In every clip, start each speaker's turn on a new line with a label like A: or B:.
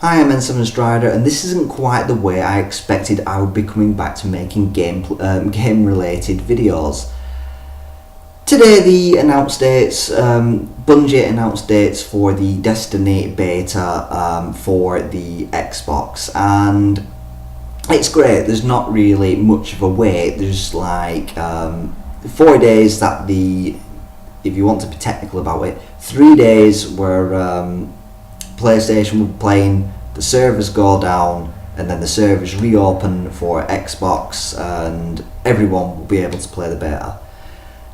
A: Hi, I'm N7 Strider, and this isn't quite the way I expected I would be coming back to making game-related videos. Today, Bungie announced dates for the Destiny beta for the Xbox, and it's great. There's not really much of a wait. There's like 4 days that if you want to be technical about it, 3 days where PlayStation will be playing, the servers go down, and then the servers reopen for Xbox, and everyone will be able to play the beta.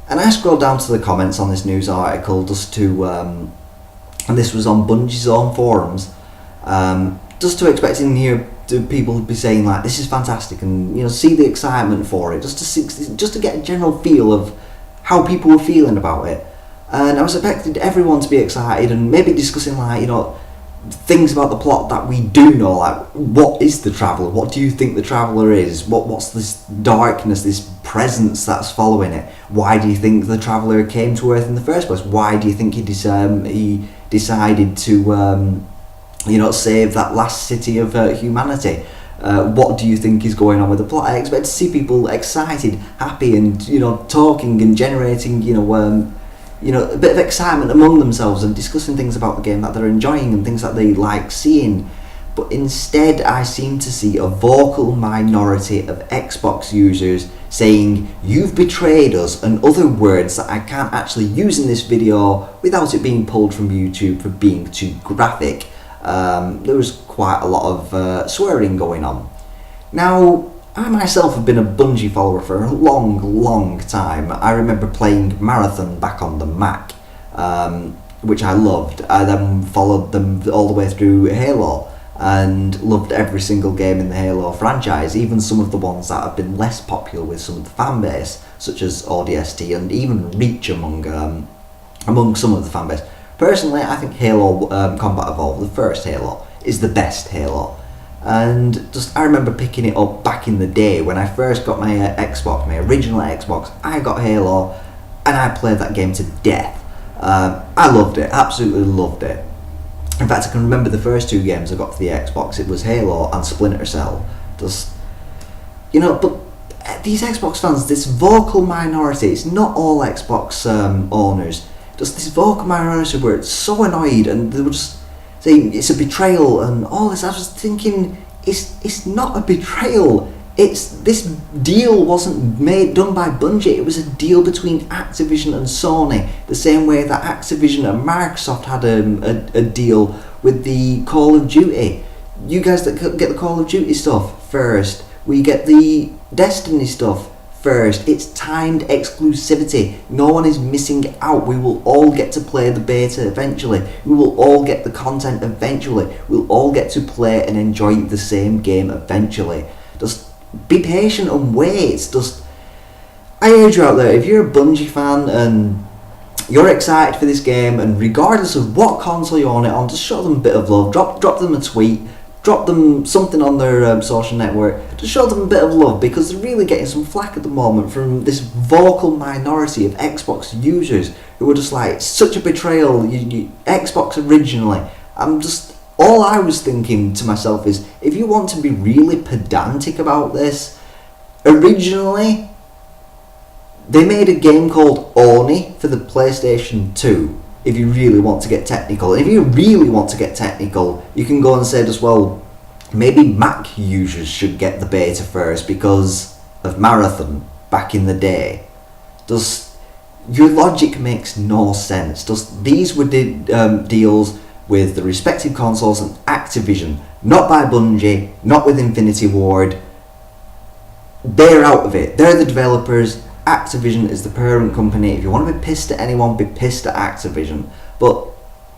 A: And I scrolled down to the comments on this news article just to, and this was on Bungie's own forums, just to expecting people to be saying like, this is fantastic, and see the excitement for it, just to get a general feel of how people were feeling about it. And I was expecting everyone to be excited and maybe discussing things about the plot that we do know, like what is the Traveller? What do you think the Traveller is? What's this darkness, this presence that's following it? Why do you think the Traveller came to Earth in the first place? Why do you think he decided to save that last city of humanity? What do you think is going on with the plot? I expect to see people excited, happy, and talking and generating a bit of excitement among themselves and discussing things about the game that they're enjoying and things that they like seeing. But instead, I seem to see a vocal minority of Xbox users saying, "You've betrayed us," and other words that I can't actually use in this video without it being pulled from YouTube for being too graphic. There was quite a lot of swearing going on. Now, I myself have been a Bungie follower for a long time. I remember playing Marathon back on the Mac, which I loved. I then followed them all the way through Halo and loved every single game in the Halo franchise, even some of the ones that have been less popular with some of the fan base, such as ODST and even Reach among some of the fan base. Personally, I think Halo Combat Evolved, the first Halo, is the best Halo. And I remember picking it up back in the day when I first got my Xbox, my original Xbox. I got Halo and I played that game to death. I loved it, absolutely loved it. In fact, I can remember the first 2 games I got for the Xbox. It was Halo and Splinter Cell. But these Xbox fans, this vocal minority, it's not all Xbox owners, just this vocal minority where it's so annoyed and they were just saying it's a betrayal and all this. I was thinking, it's not a betrayal. This deal wasn't done by Bungie. It was a deal between Activision and Sony, the same way that Activision and Microsoft had a deal with the Call of Duty. You guys that get the Call of Duty stuff first, we get the Destiny stuff first. It's timed exclusivity. No one is missing out. We will all get to play the beta eventually. We will all get the content eventually. We'll all get to play and enjoy the same game eventually. Just be patient and wait. I urge you out there, if you're a Bungie fan and you're excited for this game, and regardless of what console you own it on, just show them a bit of love. Drop them a tweet. Drop them something on their social network to show them a bit of love, because they're really getting some flack at the moment from this vocal minority of Xbox users who are just like, such a betrayal, Xbox originally. All I was thinking to myself is, if you want to be really pedantic about this, originally they made a game called Oni for the PlayStation 2. If you really want to get technical. And if you really want to get technical, you can go and say as well, maybe Mac users should get the beta first because of Marathon back in the day. Your logic makes no sense. These were deals with the respective consoles and Activision, not by Bungie, not with Infinity Ward. They're out of it. They're the developers. Activision is the parent company. If you want to be pissed at anyone, be pissed at Activision. But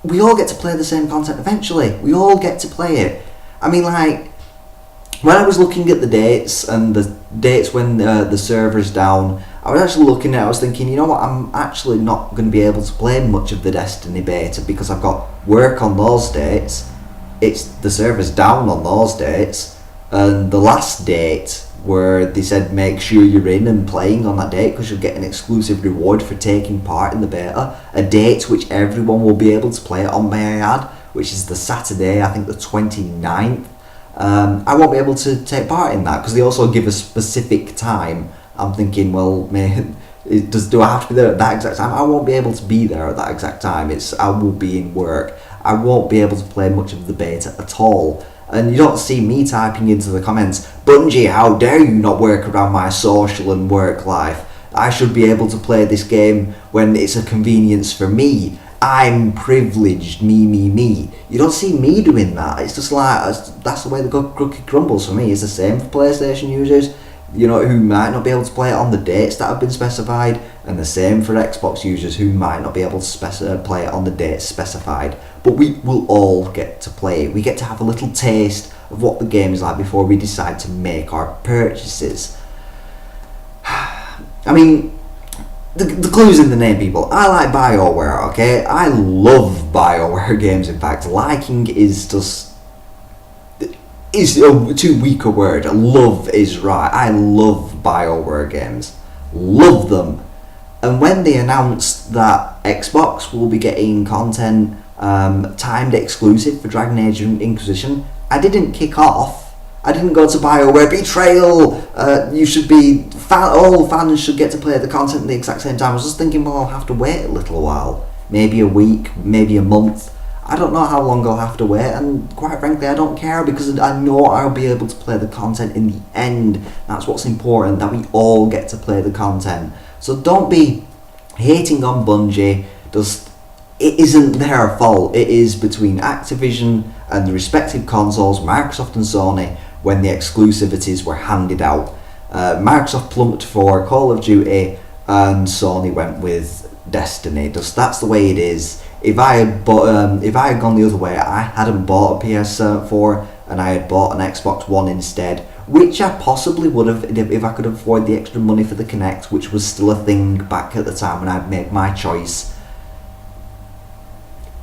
A: we all get to play the same content eventually. We all get to play it. I mean, when I was looking at the dates and the dates when the server's down, I was thinking, you know what, I'm actually not going to be able to play much of the Destiny beta because I've got work on those dates. The server's down on those dates, and the last date where they said make sure you're in and playing on that date because you'll get an exclusive reward for taking part in the beta, a date which everyone will be able to play it on, may I add, which is the Saturday, I think the 29th, I won't be able to take part in that because they also give a specific time. I'm thinking, well, do I have to be there at that exact time? I won't be able to be there at that exact time. I will be in work. I won't be able to play much of the beta at all. And you don't see me typing into the comments, Bungie, how dare you not work around my social and work life? I should be able to play this game when it's a convenience for me. I'm privileged, me. You don't see me doing that. It's just like, that's the way the cookie crumbles for me. It's the same for PlayStation users, you know, who might not be able to play it on the dates that have been specified, and the same for Xbox users who might not be able to play it on the dates specified. But we will all get to play it. We get to have a little taste of what the game is like before we decide to make our purchases. I mean, the clue's in the name, people. I like BioWare, okay? I love BioWare games, in fact. Liking is just... is a too weak a word. Love is right. I love BioWare games. Love them. And when they announced that Xbox will be getting content timed exclusive for Dragon Age and Inquisition, I didn't kick off. I didn't go to BioWare betrayal. You should be all fans should get to play the content at the exact same time. I was just thinking, well, I'll have to wait a little while, maybe a week, maybe a month. I don't know how long I'll have to wait, and quite frankly, I don't care because I know I'll be able to play the content in the end. That's what's important, that we all get to play the content. So don't be hating on Bungie. It isn't their fault. It is between Activision and the respective consoles, Microsoft and Sony, when the exclusivities were handed out. Microsoft plumped for Call of Duty and Sony went with Destiny. That's the way it is. If I had gone the other way, I hadn't bought a PS4 and I had bought an Xbox One instead, which I possibly would have if I could afford the extra money for the Kinect, which was still a thing back at the time when I'd made my choice.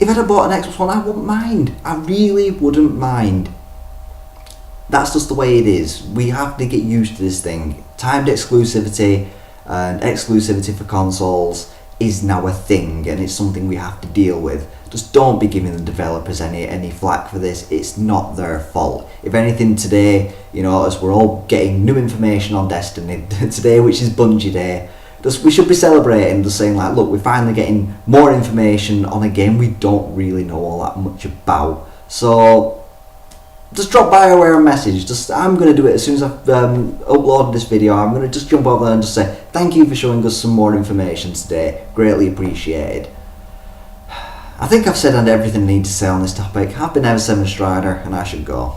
A: If I'd have bought an Xbox One, I wouldn't mind. I really wouldn't mind. That's just the way it is. We have to get used to this thing. Timed exclusivity and exclusivity for consoles is now a thing, and it's something we have to deal with. Just don't be giving the developers any flack for this. It's not their fault. If anything, today, you know, as we're all getting new information on Destiny today, which is Bungie Day, we should be celebrating, just saying like, look, we're finally getting more information on a game we don't really know all that much about. So just drop BioWare a message. I'm going to do it as soon as I've uploaded this video. I'm going to just jump over there and just say thank you for showing us some more information today. Greatly appreciated. I think I've said everything I need to say on this topic. I've been Ever7 Strider, and I should go.